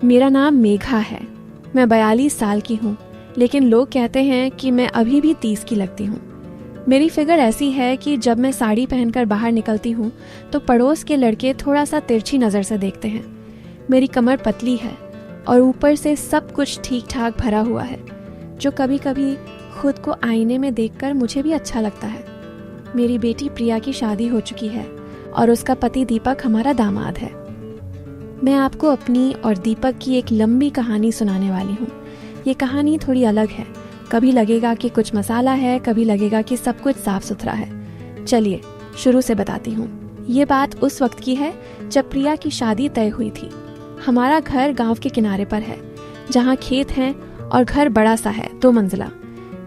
मेरा नाम मेघा है। मैं 42 साल की हूँ, लेकिन लोग कहते हैं कि मैं अभी भी 30 की लगती हूँ। मेरी फिगर ऐसी है कि जब मैं साड़ी पहनकर बाहर निकलती हूँ तो पड़ोस के लड़के थोड़ा सा तिरछी नज़र से देखते हैं। मेरी कमर पतली है और ऊपर से सब कुछ ठीक ठाक भरा हुआ है, जो कभी कभी खुद को आईने में देखकर मुझे भी अच्छा लगता है। मेरी बेटी प्रिया की शादी हो चुकी है और उसका पति दीपक हमारा दामाद है। मैं आपको अपनी और दीपक की एक लंबी कहानी सुनाने वाली हूँ। ये कहानी थोड़ी अलग है। कभी लगेगा कि कुछ मसाला है, कभी लगेगा कि सब कुछ साफ सुथरा है। चलिए शुरू से बताती हूँ। ये बात उस वक्त की है जब प्रिया की शादी तय हुई थी। हमारा घर गांव के किनारे पर है, जहाँ खेत हैं और घर बड़ा सा है, 2 मंजिला।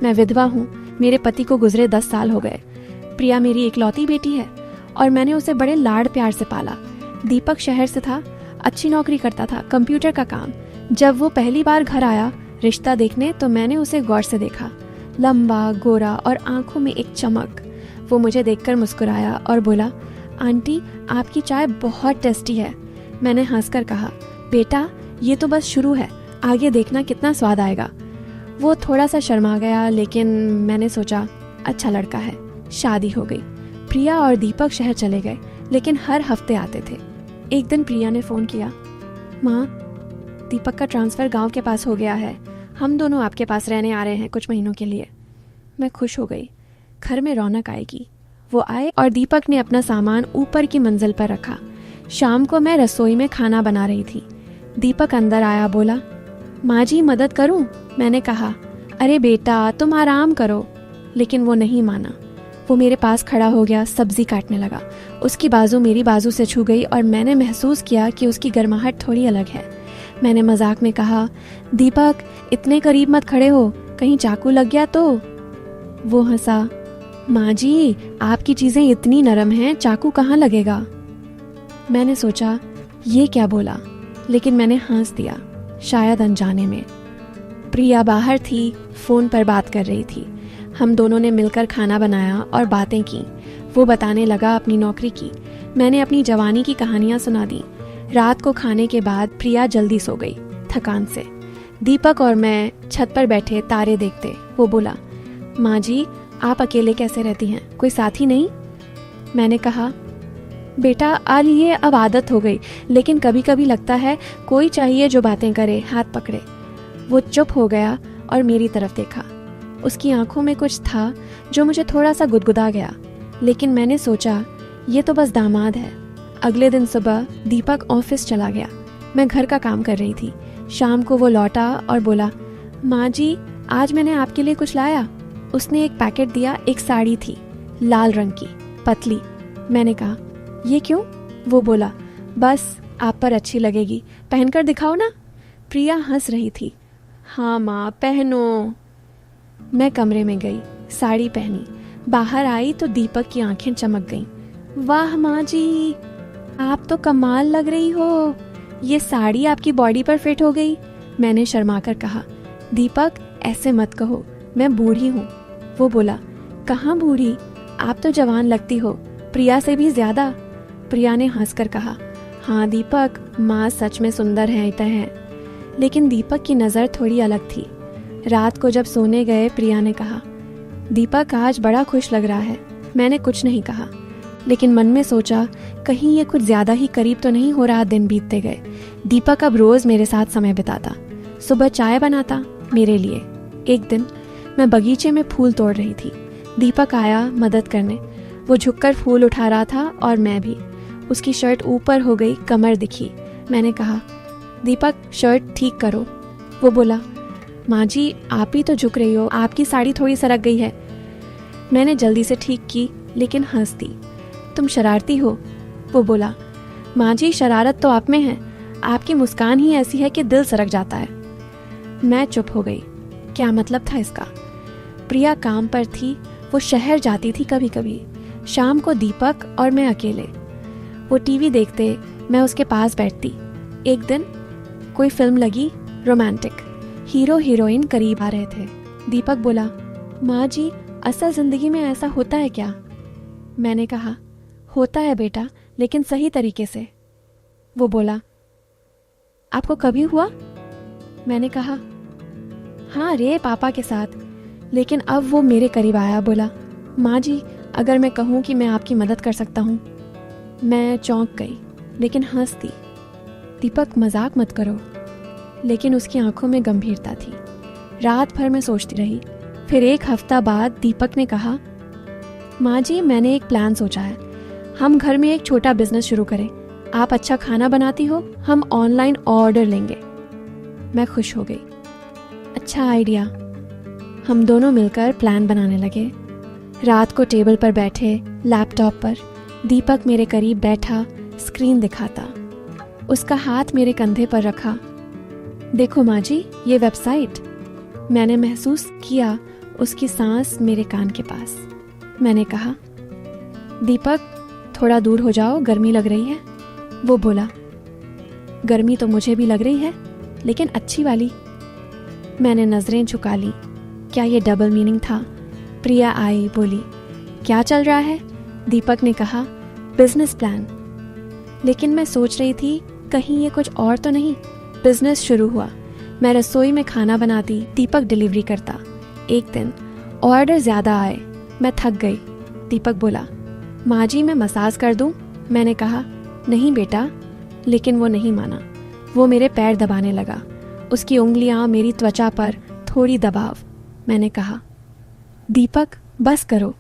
मैं विधवा हूँ। मेरे पति को गुजरे 10 साल हो गए। प्रिया मेरी इकलौती बेटी है और मैंने उसे बड़े लाड़ प्यार से पाला। दीपक शहर से था, अच्छी नौकरी करता था, कंप्यूटर का काम। जब वो पहली बार घर आया रिश्ता देखने तो मैंने उसे गौर से देखा। लंबा, गोरा और आंखों में एक चमक। वो मुझे देखकर मुस्कुराया और बोला, आंटी आपकी चाय बहुत टेस्टी है। मैंने हंसकर कहा, बेटा ये तो बस शुरू है, आगे देखना कितना स्वाद आएगा। वो थोड़ा सा शर्मा गया, लेकिन मैंने सोचा अच्छा लड़का है। शादी हो गई। प्रिया और दीपक शहर चले गए, लेकिन हर हफ्ते आते थे। एक दिन प्रिया ने फ़ोन किया, माँ दीपक का ट्रांसफ़र गांव के पास हो गया है, हम दोनों आपके पास रहने आ रहे हैं कुछ महीनों के लिए। मैं खुश हो गई, घर में रौनक आएगी। वो आए और दीपक ने अपना सामान ऊपर की मंजिल पर रखा। शाम को मैं रसोई में खाना बना रही थी। दीपक अंदर आया, बोला, माँ जी मदद करूं? मैंने कहा, अरे बेटा तुम आराम करो। लेकिन वो नहीं माना। वो मेरे पास खड़ा हो गया, सब्जी काटने लगा। उसकी बाजू मेरी बाजू से छू गई और मैंने महसूस किया कि उसकी गर्माहट थोड़ी अलग है। मैंने मजाक में कहा, दीपक इतने करीब मत खड़े हो, कहीं चाकू लग गया तो। वो हंसा, माँ जी आपकी चीज़ें इतनी नरम हैं, चाकू कहाँ लगेगा। मैंने सोचा ये क्या बोला, लेकिन मैंने हंस दिया, शायद अनजाने में। प्रिया बाहर थी, फ़ोन पर बात कर रही थी। हम दोनों ने मिलकर खाना बनाया और बातें की। वो बताने लगा अपनी नौकरी की, मैंने अपनी जवानी की कहानियाँ सुना दी। रात को खाने के बाद प्रिया जल्दी सो गई थकान से। दीपक और मैं छत पर बैठे तारे देखते। वो बोला, माँ जी आप अकेले कैसे रहती हैं, कोई साथी नहीं? मैंने कहा, बेटा आज ये अब आदत हो गई, लेकिन कभी कभी लगता है कोई चाहिए जो बातें करे, हाथ पकड़े। वो चुप हो गया और मेरी तरफ देखा। उसकी आंखों में कुछ था जो मुझे थोड़ा सा गुदगुदा गया, लेकिन मैंने सोचा ये तो बस दामाद है। अगले दिन सुबह दीपक ऑफिस चला गया। मैं घर का काम कर रही थी। शाम को वो लौटा और बोला, माँ जी आज मैंने आपके लिए कुछ लाया। उसने एक पैकेट दिया, एक साड़ी थी लाल रंग की, पतली। मैंने कहा, ये क्यों? वो बोला, बस आप पर अच्छी लगेगी, पहनकर दिखाओ ना। प्रिया हंस रही थी। हाँ माँ पहनो। मैं कमरे में गई, साड़ी पहनी। बाहर आई तो दीपक की आंखें चमक गईं। वाह माँ जी आप तो कमाल लग रही हो, ये साड़ी आपकी बॉडी पर फिट हो गई। मैंने शर्माकर कहा, दीपक ऐसे मत कहो, मैं बूढ़ी हूँ। वो बोला, कहाँ बूढ़ी, आप तो जवान लगती हो, प्रिया से भी ज्यादा। प्रिया ने हंसकर कहा, हाँ दीपक माँ सच में सुंदर है। लेकिन दीपक की नज़र थोड़ी अलग थी। रात को जब सोने गए प्रिया ने कहा, दीपक आज बड़ा खुश लग रहा है। मैंने कुछ नहीं कहा, लेकिन मन में सोचा कहीं ये कुछ ज़्यादा ही करीब तो नहीं हो रहा। दिन बीतते गए। दीपक अब रोज़ मेरे साथ समय बिताता, सुबह चाय बनाता मेरे लिए। एक दिन मैं बगीचे में फूल तोड़ रही थी। दीपक आया मदद करने। वो झुककर फूल उठा रहा था और मैं भी। उसकी शर्ट ऊपर हो गई, कमर दिखी। मैंने कहा, दीपक शर्ट ठीक करो। वो बोला, माँ जी आप ही तो झुक रही हो, आपकी साड़ी थोड़ी सरक गई है। मैंने जल्दी से ठीक की, लेकिन हंस दी। तुम शरारती हो। वो बोला, माँ जी शरारत तो आप में है, आपकी मुस्कान ही ऐसी है कि दिल सरक जाता है। मैं चुप हो गई। क्या मतलब था इसका? प्रिया काम पर थी, वो शहर जाती थी कभी कभी। शाम को दीपक और मैं अकेले। वो टीवी देखते, मैं उसके पास बैठती। एक दिन कोई फिल्म लगी, रोमांटिक। हीरो हीरोइन करीब आ रहे थे। दीपक बोला, माँ जी असल जिंदगी में ऐसा होता है क्या? मैंने कहा, होता है बेटा, लेकिन सही तरीके से। वो बोला, आपको कभी हुआ? मैंने कहा, हाँ रे, पापा के साथ। लेकिन अब वो मेरे करीब आया, बोला, माँ जी, अगर मैं कहूँ कि मैं आपकी मदद कर सकता हूँ। मैं चौंक गई, लेकिन हंस दी। दीपक, मजाक मत करो। लेकिन उसकी आंखों में गंभीरता थी। रात भर मैं सोचती रही। फिर 1 हफ्ता बाद दीपक ने कहा, माँ जी, मैंने एक प्लान सोचा है। हम घर में एक छोटा बिजनेस शुरू करें। आप अच्छा खाना बनाती हो, हम ऑनलाइन ऑर्डर लेंगे। मैं खुश हो गई। अच्छा आइडिया। हम दोनों मिलकर प्लान बनाने लगे। रात को टेबल पर बैठे, लैपटॉप पर दीपक मेरे करीब बैठा, स्क्रीन दिखाता। उसका हाथ मेरे कंधे पर रखा। देखो माँ जी, ये वेबसाइट। मैंने महसूस किया उसकी सांस मेरे कान के पास। मैंने कहा, दीपक, थोड़ा दूर हो जाओ, गर्मी लग रही है। वो बोला, गर्मी तो मुझे भी लग रही है, लेकिन अच्छी वाली। मैंने नजरें झुका ली। क्या ये डबल मीनिंग था? प्रिया आई, बोली, क्या चल रहा है? दीपक ने कहा, बिजनेस प्लान। लेकिन मैं सोच रही थी, कहीं ये कुछ और तो नहीं। बिजनेस शुरू हुआ। मैं रसोई में खाना बनाती, दीपक डिलीवरी करता। एक दिन ऑर्डर ज्यादा आए। मैं थक गई। दीपक बोला, माँ जी, मैं मसाज कर दूं? मैंने कहा, नहीं बेटा। लेकिन वो नहीं माना। वो मेरे पैर दबाने लगा। उसकी उंगलियां मेरी त्वचा पर, थोड़ी दबाव। मैंने कहा, दीपक, बस करो।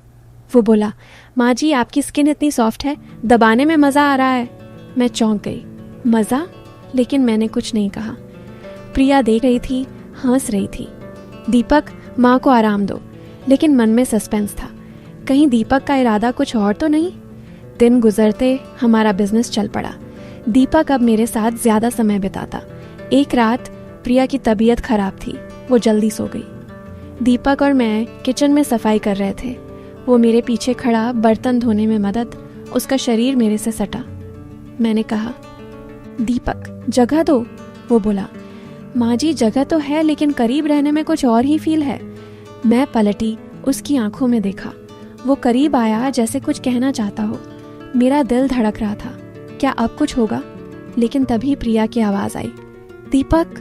वो बोला, माँ जी, आपकी स्किन इतनी सॉफ्ट है, दबाने में मजा आ रहा है। मैं चौंक गई। मजा? लेकिन मैंने कुछ नहीं कहा। प्रिया देख रही थी, हंस रही थी। दीपक, माँ को आराम दो। लेकिन मन में सस्पेंस था। कहीं दीपक का इरादा कुछ और तो नहीं? दिन गुजरते हमारा बिजनेस चल पड़ा। दीपक अब मेरे साथ ज्यादा समय बिताता। एक रात प्रिया की तबीयत खराब थी, वो जल्दी सो गई। दीपक और मैं किचन में सफाई कर रहे थे। वो मेरे पीछे खड़ा, बर्तन धोने में मदद। उसका शरीर मेरे से सटा। मैंने कहा, दीपक, जगह दो। वो बोला, माँ जी, जगह तो है, लेकिन करीब रहने में कुछ और ही फील है। मैं पलटी, उसकी आंखों में देखा। वो करीब आया, जैसे कुछ कहना चाहता हो। मेरा दिल धड़क रहा था, क्या अब कुछ होगा? लेकिन तभी प्रिया की आवाज आई, दीपक।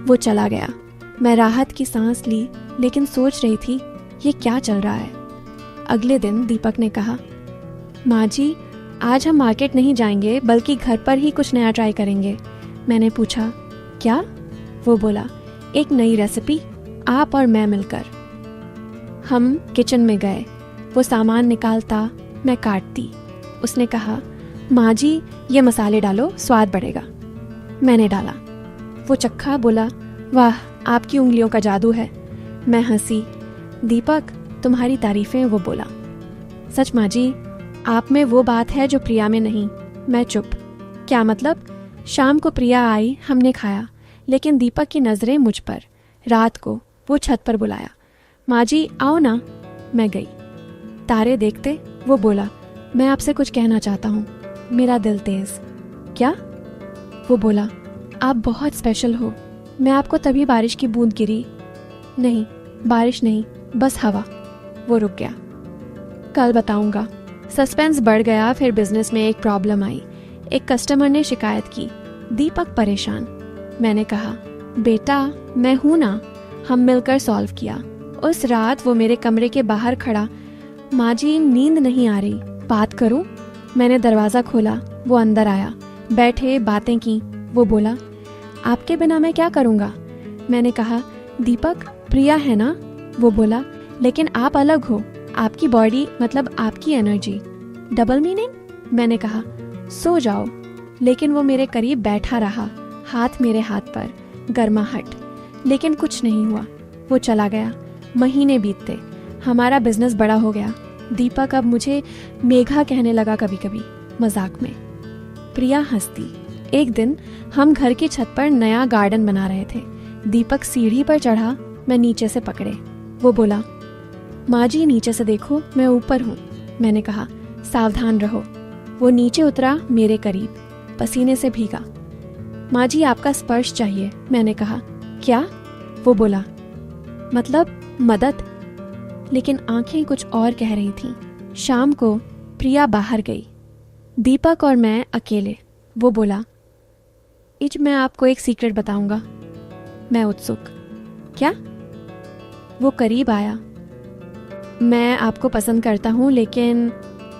वो चला गया। मैं राहत की सांस ली, लेकिन सोच रही थी, ये क्या चल रहा है? अगले दिन दीपक ने कहा, माँ जी, आज हम मार्केट नहीं जाएंगे, बल्कि घर पर ही कुछ नया ट्राई करेंगे। मैंने पूछा, क्या? वो बोला, एक नई रेसिपी, आप और मैं मिलकर। हम किचन में गए। वो सामान निकालता, मैं काटती। उसने कहा, माँ जी, ये मसाले डालो, स्वाद बढ़ेगा। मैंने डाला। वो चक्खा, बोला, वाह, आपकी उंगलियों का जादू है। मैं हंसी। दीपक, तुम्हारी तारीफें। वो बोला, सच माँ जी, आप में वो बात है जो प्रिया में नहीं। मैं चुप। क्या मतलब? शाम को प्रिया आई, हमने खाया, लेकिन दीपक की नजरें मुझ पर। रात को वो छत पर बुलाया, माँ जी, आओ ना। मैं गई। तारे देखते वो बोला, मैं आपसे कुछ कहना चाहता हूँ। मेरा दिल तेज। क्या? वो बोला, आप बहुत स्पेशल हो। मैं आपको तभी बारिश की बूंद गिरी। नहीं, बारिश नहीं, बस हवा। वो रुक गया। कल बताऊंगा। सस्पेंस बढ़ गया। फिर बिजनेस में एक प्रॉब्लम आई। एक कस्टमर ने शिकायत की। दीपक परेशान। मैंने कहा, बेटा, मैं हूं ना। हम मिलकर सॉल्व किया। उस रात वो मेरे कमरे के बाहर खड़ा, माँ जी, नींद नहीं आ रही, बात करूं? मैंने दरवाजा खोला। वो अंदर आया। बैठे, बातें की। वो बोला, आपके बिना मैं क्या करूंगा? मैंने कहा, दीपक, प्रिया है ना? वो बोला, लेकिन आप अलग हो। आपकी बॉडी, मतलब आपकी एनर्जी। Double meaning? मैंने कहा, सो जाओ। लेकिन वो मेरे करीब बैठा रहा, हाथ मेरे हाथ पर, गर्माहट। लेकिन कुछ नहीं हुआ। वो चला गया। महीने बीतते। हमारा बिजनेस बड़ा हो गया। दीपक अब मुझे मेघा कहने लगा कभी कभी, मजाक में। प्रिया हंसती। एक दिन हम घर की छत पर नया गार्डन बना रहे थे। दीपक सीढ़ी पर चढ़ा, मैं नीचे से पकड़े। वो बोला, माँ जी, नीचे से देखो, मैं ऊपर हूँ। मैंने कहा, सावधान रहो। वो नीचे उतरा, मेरे करीब, पसीने से भीगा। माँ जी, आपका स्पर्श चाहिए। मैंने कहा, क्या? वो बोला, मतलब मदद। लेकिन आंखें कुछ और कह रही थीं। शाम को प्रिया बाहर गई। दीपक और मैं अकेले। वो बोला, इज मैं आपको एक सीक्रेट बताऊंगा। मैं उत्सुक। क्या? वो करीब आया। मैं आपको पसंद करता हूँ, लेकिन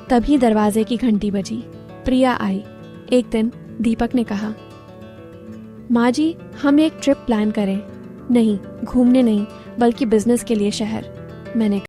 तभी दरवाजे की घंटी बजी। प्रिया आई। एक दिन दीपक ने कहा, माँ जी, हम एक ट्रिप प्लान करें। नहीं, घूमने नहीं, बल्कि बिजनेस के लिए शहर। मैंने